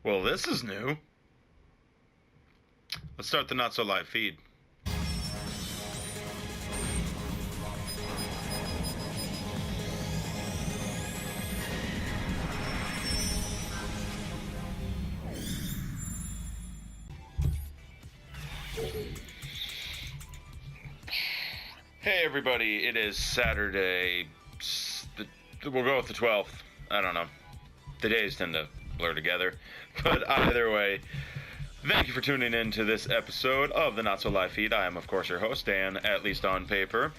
Well, this is new. Let's start the Not So Live feed. Hey everybody, it is Saturday. We'll go with the 12th. I don't know. The days tend to blur together. But either way, thank you for tuning in to this episode of the Not So Live feed. I am, of course, your host, Dan, at least on paper.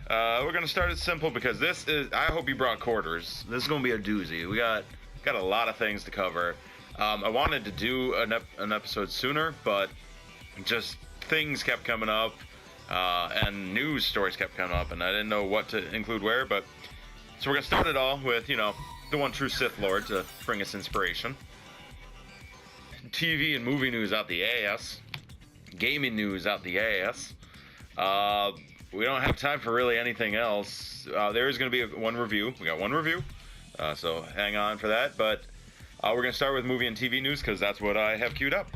We're going to start it simple because this is, I hope you brought quarters. This is going to be a doozy. We got a lot of things to cover. I wanted to do an episode sooner, but just things kept coming up. And news stories kept coming up, and I didn't know what to include where, but so we're going to start it all with, the one true Sith Lord to bring us inspiration. TV and movie news out the ass. Gaming news out the ass. We don't have time for really anything else. There is going to be one review. We got one review, so hang on for that, but we're going to start with movie and TV news because that's what I have queued up.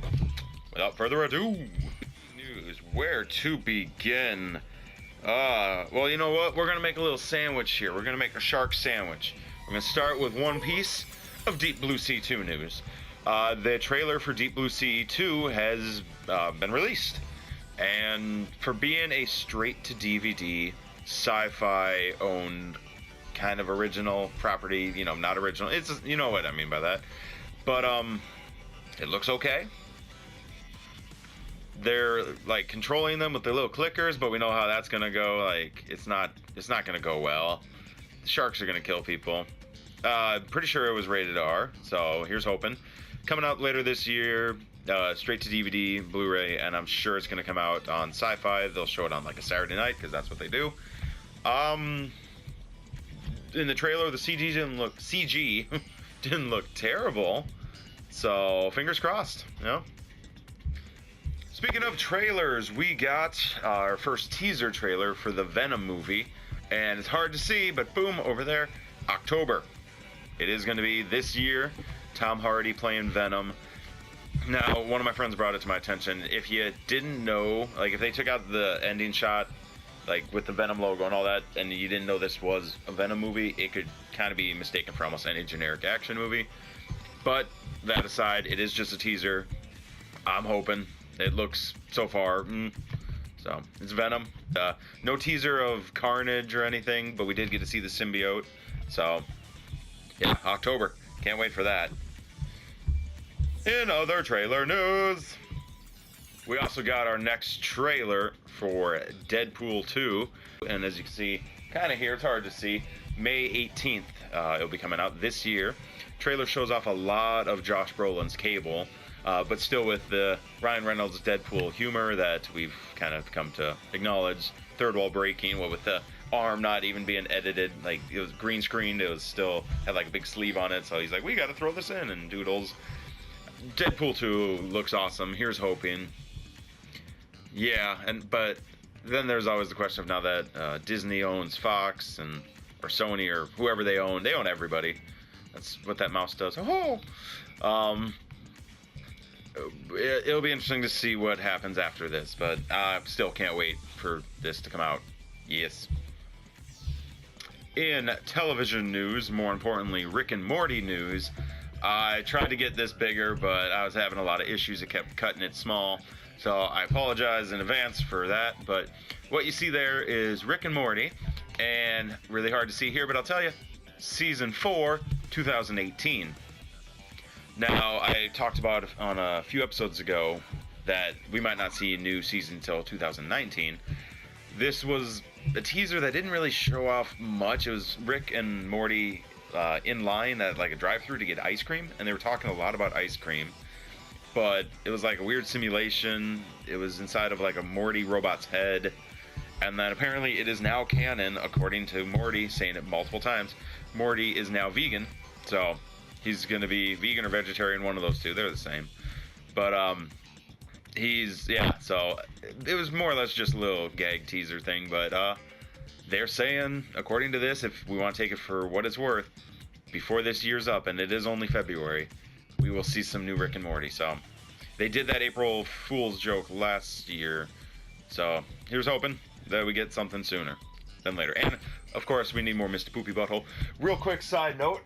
Without further ado, where to begin? Well, you know what? We're going to make a little sandwich here. We're going to make a shark sandwich. We're going to start with one piece of Deep Blue Sea 2 news. The trailer for Deep Blue Sea 2 has been released. And for being a straight-to-DVD, sci-fi owned kind of original property, not original. It's, you know what I mean by that. But, it looks okay. They're like controlling them with the little clickers, but we know how that's gonna go. Like it's not gonna go well. The sharks are gonna kill people. Pretty sure it was rated R, so here's hoping. Coming out later this year, straight to DVD, Blu-ray, and I'm sure it's gonna come out on Sci-Fi. They'll show it on like a Saturday night because that's what they do. In the trailer, the CG didn't look terrible, so fingers crossed. Speaking of trailers, we got our first teaser trailer for the Venom movie, and it's hard to see, but boom, over there, October. It is going to be this year, Tom Hardy playing Venom. Now, one of my friends brought it to my attention. If you didn't know, like if they took out the ending shot, like with the Venom logo and all that, and you didn't know this was a Venom movie, it could kind of be mistaken for almost any generic action movie. But that aside, it is just a teaser. I'm hoping. It looks so far, so it's Venom. No teaser of Carnage or anything, but we did get to see the symbiote. So, yeah, October. Can't wait for that. In other trailer news, we also got our next trailer for Deadpool 2. And as you can see, kind of here, it's hard to see, May 18th, it'll be coming out this year. Trailer shows off a lot of Josh Brolin's Cable. But still with the Ryan Reynolds Deadpool humor that we've kind of come to acknowledge. Third wall breaking, what with the arm not even being edited, like it was green screened, it was still had like a big sleeve on it, so he's like, we gotta throw this in and doodles. Deadpool 2 looks awesome, here's hoping. Yeah, but then there's always the question of now that Disney owns Fox or Sony or whoever they own everybody. That's what that mouse does. It'll be interesting to see what happens after this, but I still can't wait for this to come out. Yes. In television news, more importantly, Rick and Morty news, I tried to get this bigger, but I was having a lot of issues. It kept cutting it small, so I apologize in advance for that. But what you see there is Rick and Morty, and really hard to see here, but I'll tell you, Season 4, 2018. Now, I talked about on a few episodes ago that we might not see a new season until 2019. This was a teaser that didn't really show off much. It was Rick and Morty in line at like a drive-thru to get ice cream, and they were talking a lot about ice cream. But it was like a weird simulation. It was inside of like a Morty robot's head. And then apparently it is now canon, according to Morty, saying it multiple times. Morty is now vegan, so he's going to be vegan or vegetarian, one of those two. They're the same. But, so it was more or less just a little gag teaser thing. But, they're saying, according to this, if we want to take it for what it's worth, before this year's up, and it is only February, we will see some new Rick and Morty. So they did that April Fool's joke last year, so here's hoping that we get something sooner than later. And of course, we need more Mr. Poopy Butthole. Real quick side note,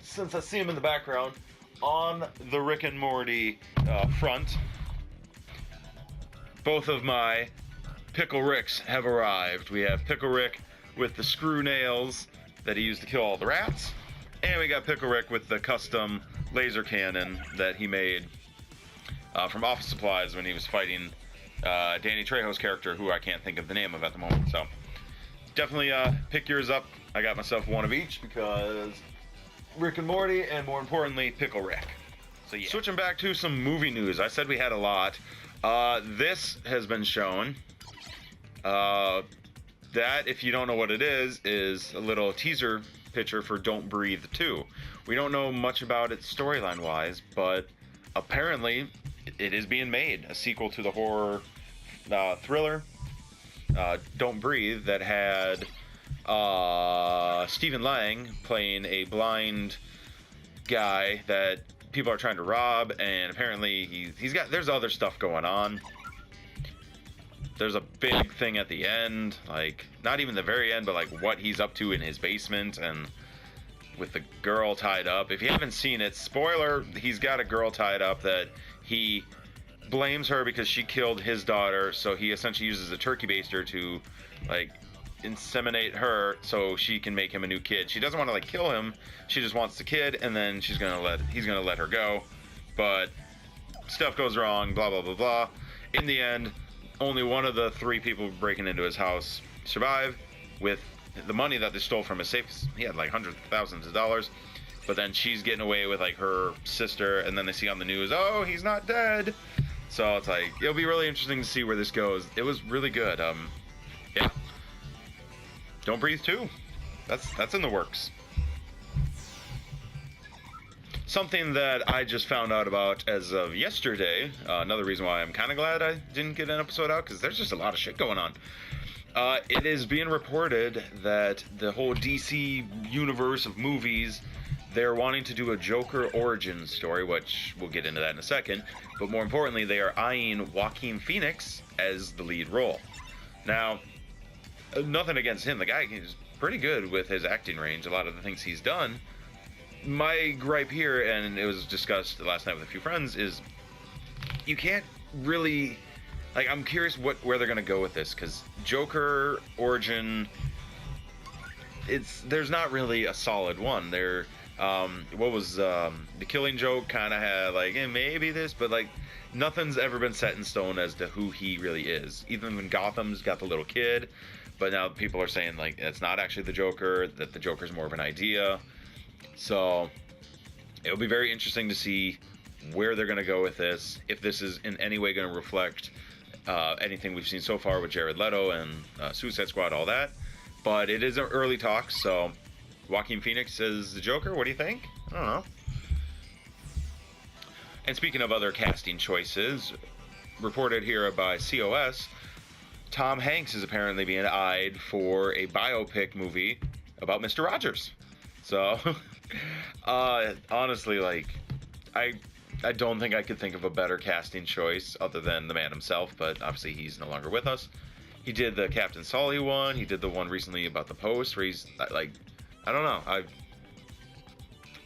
since I see him in the background, on the Rick and Morty front, both of my Pickle Ricks have arrived. We have Pickle Rick with the screw nails that he used to kill all the rats, and we got Pickle Rick with the custom laser cannon that he made from Office Supplies when he was fighting Danny Trejo's character, who I can't think of the name of at the moment. So definitely pick yours up. I got myself one of each because Rick and Morty, and more importantly, Pickle Rick. So yeah. Switching back to some movie news. I said we had a lot. This has been shown. That, if you don't know what it is a little teaser picture for Don't Breathe 2. We don't know much about it storyline-wise, but apparently it is being made. A sequel to the horror thriller Don't Breathe that had Stephen Lang playing a blind guy that people are trying to rob, and apparently there's other stuff going on. There's a big thing at the end, like not even the very end, but like what he's up to in his basement and with the girl tied up. If you haven't seen it, spoiler, he's got a girl tied up that he blames her because she killed his daughter, so he essentially uses a turkey baster to like inseminate her so she can make him a new kid. She doesn't want to like kill him, she just wants the kid, and then he's gonna let her go. But stuff goes wrong, blah blah blah blah. In the end, only one of the 3 people breaking into his house survive with the money that they stole from his safe. He had like hundreds of thousands of dollars, but then she's getting away with like her sister, and then they see on the news, oh, he's not dead. So it's like, it'll be really interesting to see where this goes. It was really good. Yeah. Don't Breathe 2. That's in the works. Something that I just found out about as of yesterday, another reason why I'm kind of glad I didn't get an episode out, because there's just a lot of shit going on. It is being reported that the whole DC universe of movies, they're wanting to do a Joker origin story, which we'll get into that in a second, but more importantly, they are eyeing Joaquin Phoenix as the lead role. Now, nothing against him, the guy is pretty good with his acting range, a lot of the things he's done. My gripe here, and it was discussed last night with a few friends, is you can't really, like, I'm curious where they're gonna go with this, because Joker origin, there's not really a solid one. The Killing Joke kind of had like, maybe this, but like nothing's ever been set in stone as to who he really is. Even when Gotham's got the little kid, but now people are saying like it's not actually the Joker, that the Joker's more of an idea. So it'll be very interesting to see where they're going to go with this, if this is in any way going to reflect anything we've seen so far with Jared Leto and Suicide Squad, all that. But it is an early talk, so Joaquin Phoenix as the Joker, what do you think? I don't know. And speaking of other casting choices, reported here by COS, Tom Hanks is apparently being eyed for a biopic movie about Mr. Rogers. So, honestly, like, I don't think I could think of a better casting choice other than the man himself, but obviously he's no longer with us. He did the Captain Sully one, he did the one recently about the Post, where he's, like, I don't know,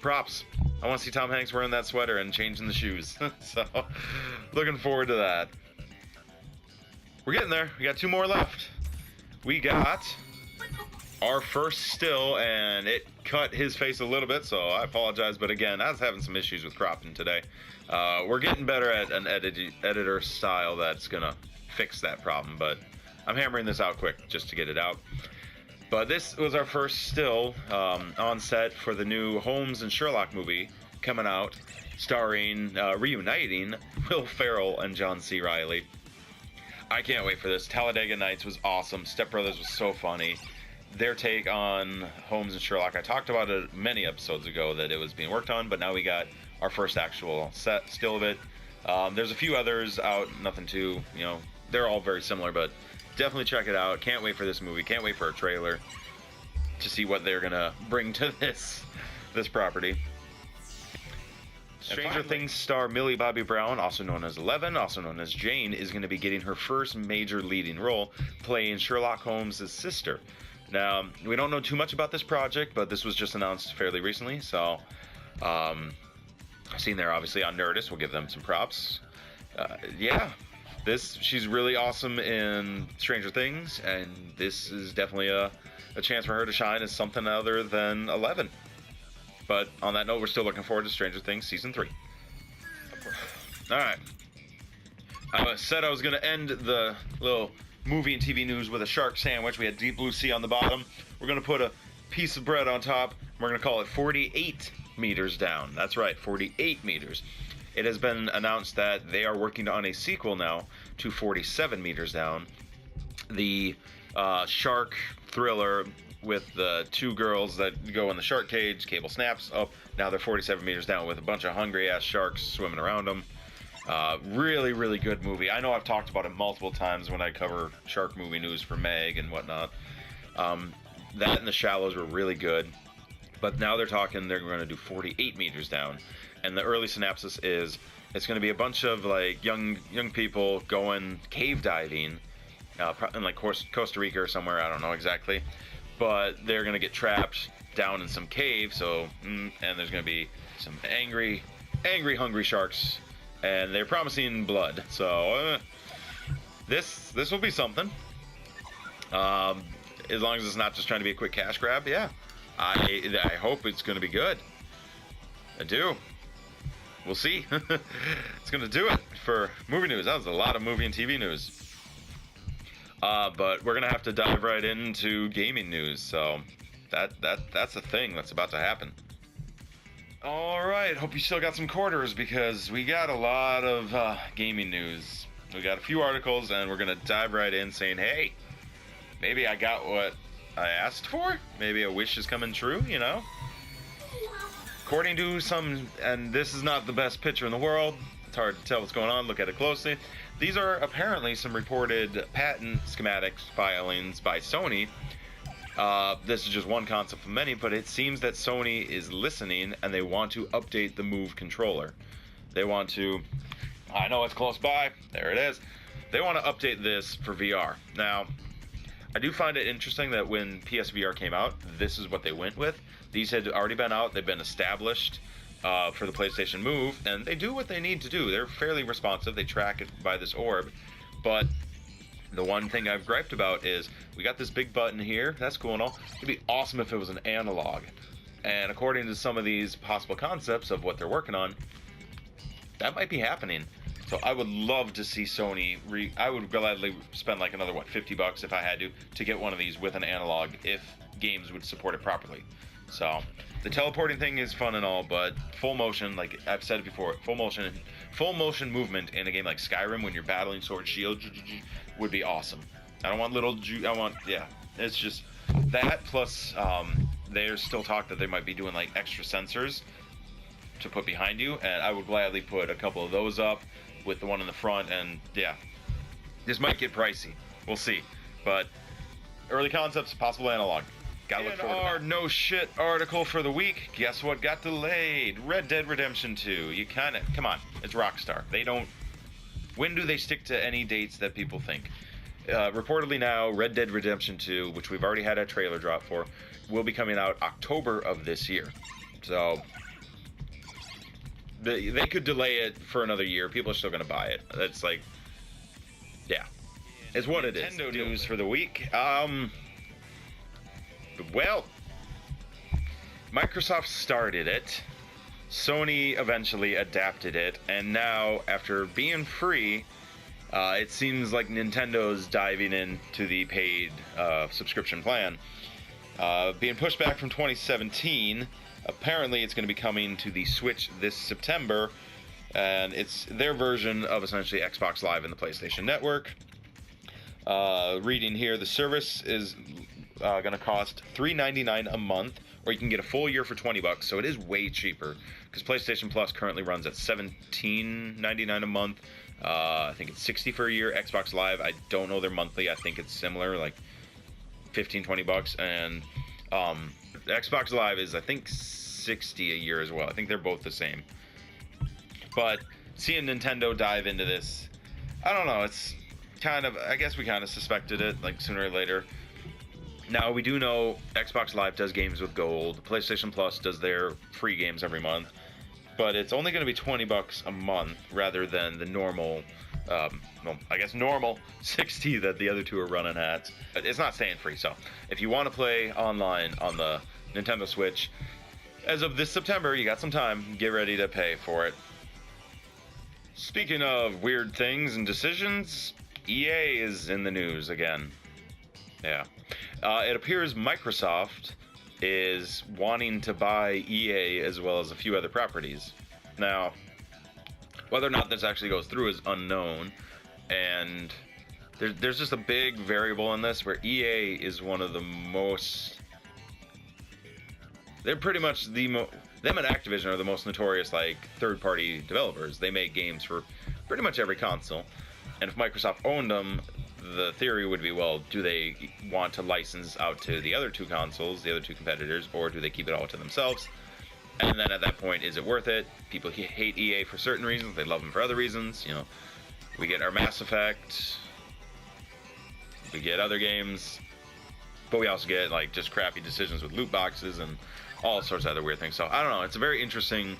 props. I want to see Tom Hanks wearing that sweater and changing the shoes. So, looking forward to that. We're getting there. We got 2 more left. We got our first still, and it cut his face a little bit, so I apologize. But again, I was having some issues with cropping today. We're getting better at an editor style that's going to fix that problem, but I'm hammering this out quick just to get it out. But this was our first still on set for the new Holmes and Sherlock movie coming out, starring, reuniting Will Ferrell and John C. Reilly. I can't wait for this. Talladega Nights was awesome. Step Brothers was so funny. Their take on Holmes and Sherlock, I talked about it many episodes ago that it was being worked on, but now we got our first actual set still of it. There's a few others out, nothing too, they're all very similar, but definitely check it out. Can't wait for this movie. Can't wait for a trailer to see what they're gonna bring to this property. Stranger Things star Millie Bobby Brown, also known as Eleven, also known as Jane, is going to be getting her first major leading role, playing Sherlock Holmes' sister. Now, we don't know too much about this project, but this was just announced fairly recently, so seen there obviously on Nerdist. We'll give them some props. Yeah, she's really awesome in Stranger Things, and this is definitely a chance for her to shine as something other than Eleven. But on that note, we're still looking forward to Stranger Things Season 3. Alright. I said I was going to end the little movie and TV news with a shark sandwich. We had Deep Blue Sea on the bottom. We're going to put a piece of bread on top. We're going to call it 48 meters down. That's right, 48 meters. It has been announced that they are working on a sequel now to 47 meters down. The shark thriller with the two girls that go in the shark cage, cable snaps up. Now they're 47 meters down with a bunch of hungry-ass sharks swimming around them. Really, really good movie. I know I've talked about it multiple times when I cover shark movie news for Meg and whatnot. That and The Shallows were really good. But now they're talking they're going to do 48 meters down. And the early synopsis is it's going to be a bunch of like young people going cave diving in like Costa Rica or somewhere. I don't know exactly. But they're going to get trapped down in some cave. So, and there's going to be some angry, hungry sharks. And they're promising blood. So, this will be something. As long as it's not just trying to be a quick cash grab, yeah. I hope it's going to be good. I do. We'll see. It's going to do it for movie news. That was a lot of movie and TV news. But we're going to have to dive right into gaming news. So that's a thing that's about to happen. All right. Hope you still got some quarters because we got a lot of gaming news. We got a few articles and we're going to dive right in saying, hey, maybe I got what I asked for. Maybe a wish is coming true, you know? According to some, and this is not the best picture in the world, it's hard to tell what's going on, look at it closely. These are apparently some reported patent schematics filings by Sony. This is just one concept of many, but it seems that Sony is listening and they want to update the Move controller. They want to, I know it's close by, there it is. They want to update this for VR. Now, I do find it interesting that when PSVR came out, this is what they went with. These had already been out, they've been established for the PlayStation Move, and they do what they need to do. They're fairly responsive, they track it by this orb, but the one thing I've griped about is we got this big button here, that's cool and all. It'd be awesome if it was an analog. And according to some of these possible concepts of what they're working on, that might be happening. So I would love to see Sony, I would gladly spend like another, $50 if I had to get one of these with an analog if games would support it properly. So the teleporting thing is fun and all, but full motion, like I've said it before, full motion movement in a game like Skyrim when you're battling sword shield would be awesome. I don't want it's just that plus there's still talk that they might be doing like extra sensors to put behind you, and I would gladly put a couple of those up with the one in the front, and yeah, this might get pricey. We'll see, but early concepts, possible analog. Gotta look forward to that. Our no shit article for the week. Guess what got delayed? Red Dead Redemption 2. You come on, it's Rockstar. When do they stick to any dates that people think? Reportedly now, Red Dead Redemption 2, which we've already had a trailer drop for, will be coming out October of this year. So they could delay it for another year. People are still going to buy it. That's like, yeah, it's what it is. Nintendo news for the week. Well, Microsoft started it. Sony eventually adapted it, and now after being free, it seems like Nintendo's diving into the paid subscription plan. Being pushed back from 2017. Apparently, it's going to be coming to the Switch this September, and it's their version of essentially Xbox Live and the PlayStation Network. Reading here, the service is going to cost $3.99 a month, or you can get a full year for $20, so it is way cheaper, because PlayStation Plus currently runs at $17.99 a month. I think it's $60 for a year. Xbox Live, I don't know their monthly. I think it's similar, like $15-20, and Xbox Live is, I think, $60 a year as well. I think they're both the same. But seeing Nintendo dive into this, I don't know, it's kind of, I guess we kind of suspected it, like, sooner or later. Now, we do know Xbox Live does games with gold, PlayStation Plus does their free games every month, but it's only going to be $20 a month rather than the normal, well, I guess normal 60 that the other two are running at. It's not staying free, so if you want to play online on the Nintendo Switch, as of this September, you got some time, get ready to pay for it. Speaking of weird things and decisions, EA is in the news again. Yeah. It appears Microsoft is wanting to buy EA as well as a few other properties. Now, whether or not this actually goes through is unknown, and there's just a big variable in this where EA is one of the most... They're pretty much them and Activision are the most notorious, like, third-party developers. They make games for pretty much every console. And if Microsoft owned them, the theory would be, well, do they want to license out to the other two consoles, the other two competitors, or do they keep it all to themselves? And then at that point, is it worth it? People hate EA for certain reasons. They love them for other reasons. You know, we get our Mass Effect. We get other games. But we also get, like, just crappy decisions with loot boxes and all sorts of other weird things. So, I don't know. It's a very interesting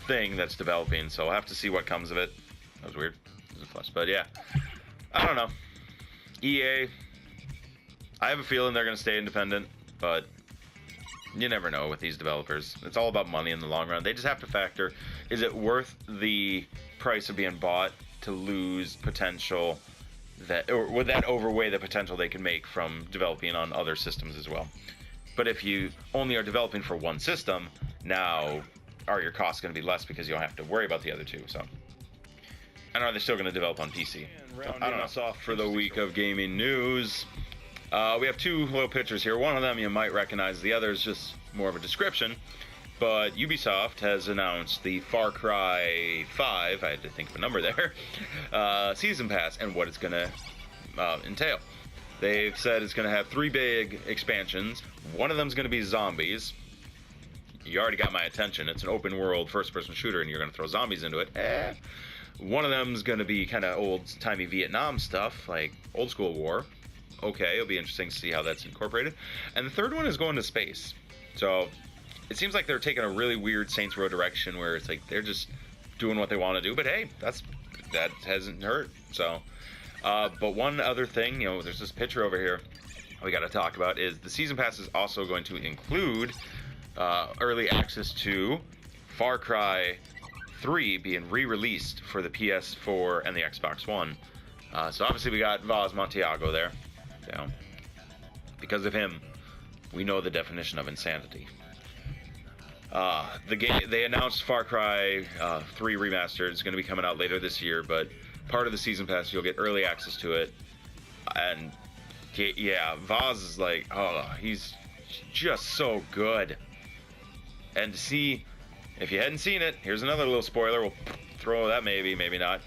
thing that's developing. So, we'll have to see what comes of it. That was weird. It was a flush. But, yeah. I don't know. EA, I have a feeling they're going to stay independent. But you never know with these developers. It's all about money in the long run. They just have to factor, is it worth the price of being bought to lose potential, that, or would that overweigh the potential they can make from developing on other systems as well? But if you only are developing for one system, now are your costs going to be less because you don't have to worry about the other two? So, and are they still going to develop on PC? So, I don't know. Us off for the week of gaming news. We have two little pictures here. One of them you might recognize. The other is just more of a description. But Ubisoft has announced the Far Cry 5, I had to think of a number there, Season Pass and what it's going to entail. They've said it's going to have 3 big expansions. One of them is going to be zombies. You already got my attention. It's an open world first-person shooter and you're going to throw zombies into it. One of them is going to be kind of old-timey Vietnam stuff, like old school war. Okay, it'll be interesting to see how that's incorporated. And the third one is going to space. So it seems like they're taking a really weird Saints Row direction where it's like they're just doing what they want to do. But hey, that hasn't hurt. So, but one other thing, you know, there's this picture over here we got to talk about is the Season Pass is also going to include early access to Far Cry 3 being re-released for the PS4 and the Xbox One. So obviously we got Vaz Montiago there. You know, because of him, we know the definition of insanity. The game, they announced Far Cry 3 Remastered is going to be coming out later this year, but part of the Season Pass, you'll get early access to it. And yeah, Vaz is like, oh, he's just so good. And to see, if you hadn't seen it, here's another little spoiler. We'll throw that maybe not.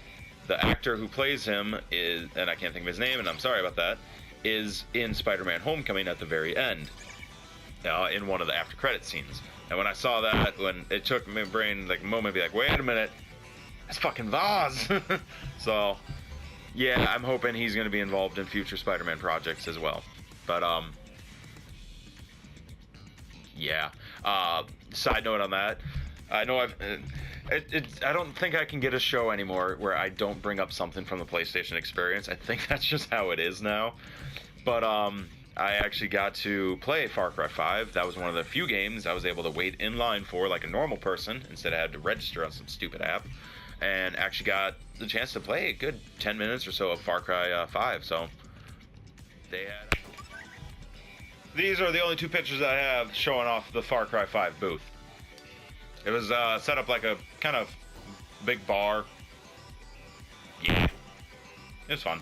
The actor who plays him is, and I can't think of his name, and I'm sorry about that, is in Spider-Man Homecoming at the very end, in one of the after credit scenes. And when I saw that, when it took my brain like a moment to be like, wait a minute, that's fucking Vaz. So yeah, I'm hoping he's going to be involved in future Spider-Man projects as well. But yeah. Side note on that, I know I don't think I can get a show anymore where I don't bring up something from the PlayStation experience. I think that's just how it is now. But I actually got to play Far Cry 5. That was one of the few games I was able to wait in line for like a normal person instead of having to register on some stupid app. And actually got the chance to play a good 10 minutes or so of Far Cry 5. So they had... These are the only two pictures I have showing off the Far Cry 5 booth. It was set up like a kind of big bar. Yeah, it was fun.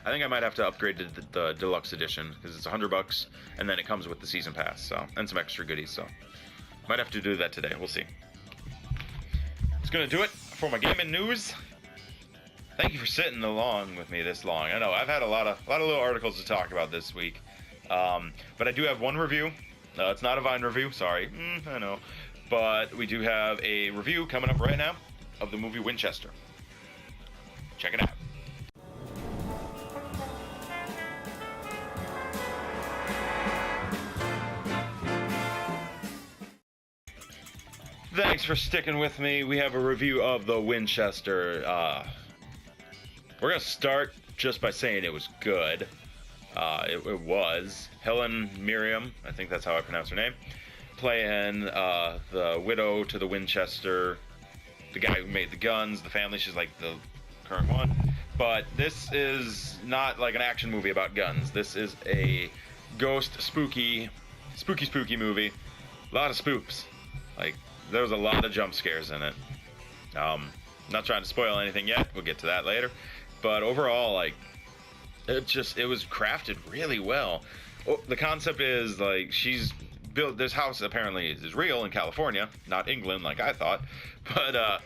I think I might have to upgrade to the deluxe edition because it's $100, and then it comes with the season pass, so, and some extra goodies. So, might have to do that today. We'll see. It's gonna do it for my gaming news. Thank you for sitting along with me this long. I know I've had a lot of little articles to talk about this week, but I do have one review. It's not a Vine review. Sorry, I know. But we do have a review coming up right now of the movie Winchester. Check it out. Thanks for sticking with me. We have a review of the Winchester. We're going to start just by saying it was good. It was. Helen Mirren, I think that's how I pronounce her name, playing the widow to the Winchester, the guy who made the guns, the family. She's like the current one. But this is not like an action movie about guns. This is a ghost, spooky movie. A lot of spooks. Like, there's a lot of jump scares in it. Not trying to spoil anything yet. We'll get to that later. But overall, like, it was crafted really well. The concept is, like, she's built this house. Apparently is real in California, not England like I thought. But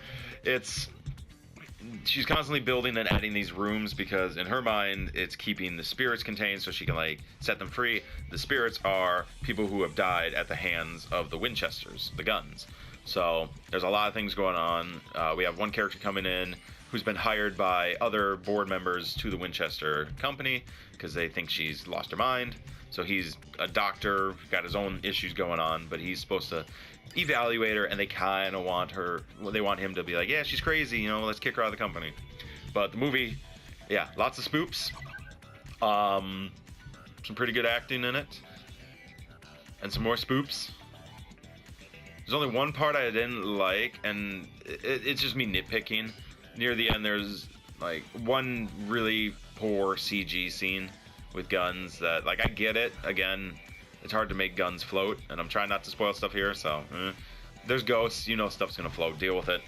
she's constantly building and adding these rooms because in her mind it's keeping the spirits contained so she can like set them free. The spirits are people who have died at the hands of the Winchesters, the guns. So there's a lot of things going on. We have one character coming in who's been hired by other board members to the Winchester company because they think she's lost her mind. So he's a doctor, got his own issues going on, but he's supposed to evaluate her, and they kind of want him to be like, yeah, she's crazy, let's kick her out of the company. But the movie, yeah, lots of spoops, some pretty good acting in it, and some more spoops. There's only one part I didn't like, and it's just me nitpicking. Near the end, there's like one really poor CG scene with guns that, like, I get it. Again, it's hard to make guns float, and I'm trying not to spoil stuff here, so there's ghosts, stuff's gonna float, deal with it.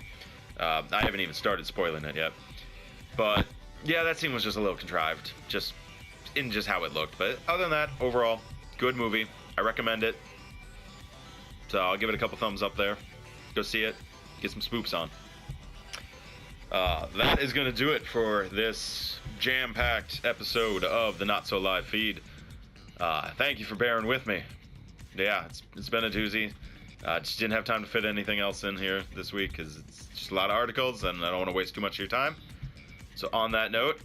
I haven't even started spoiling it yet. But yeah, that scene was just a little contrived, just how it looked. But other than that, overall, good movie. I recommend it. So I'll give it a couple thumbs up there. Go see it, get some spoops on. That is going to do it for this jam-packed episode of the Not So Live feed. Thank you for bearing with me. Yeah, it's been a doozy. Just didn't have time to fit anything else in here this week because it's just a lot of articles and I don't want to waste too much of your time. So on that note,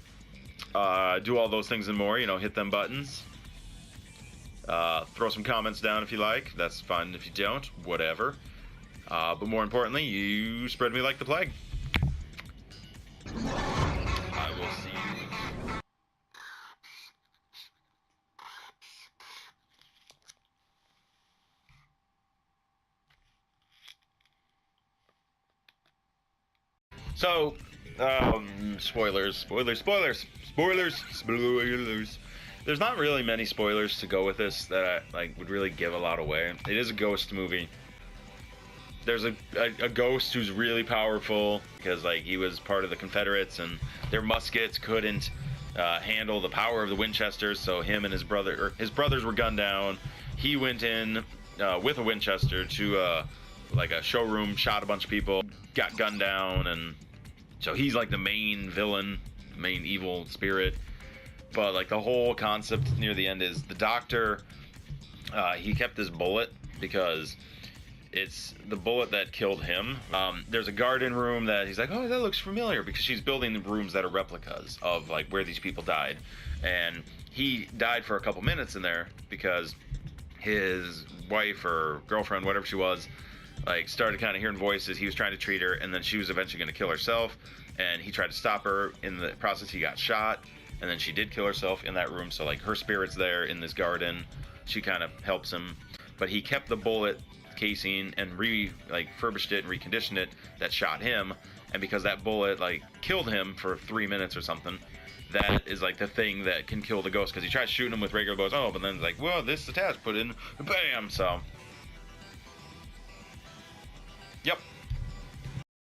do all those things and more. Hit them buttons. Throw some comments down if you like. That's fine if you don't. Whatever. But more importantly, you spread me like the plague. I will see you. So, spoilers. There's not really many spoilers to go with this that I would really give a lot away. It is a ghost movie. There's a ghost who's really powerful because he was part of the Confederates and their muskets couldn't handle the power of the Winchesters, so him and his brothers were gunned down. He went in with a Winchester to a showroom, shot a bunch of people, got gunned down, and so he's like the main villain, main evil spirit. But the whole concept near the end is the doctor, he kept this bullet because it's the bullet that killed him. There's a garden room that he's like, oh, that looks familiar, because she's building the rooms that are replicas of where these people died. And he died for a couple minutes in there because his wife or girlfriend, whatever she was, started kind of hearing voices. He was trying to treat her, and then she was eventually going to kill herself, and he tried to stop her. In the process, he got shot, and then she did kill herself in that room. So her spirit's there in this garden. She kind of helps him, but he kept the bullet casing and refurbished it and reconditioned it that shot him. And because that bullet killed him for 3 minutes or something, that is the thing that can kill the ghost, because he tries shooting him with regular bullets, but then it's well, this attach put in, bam. So yep,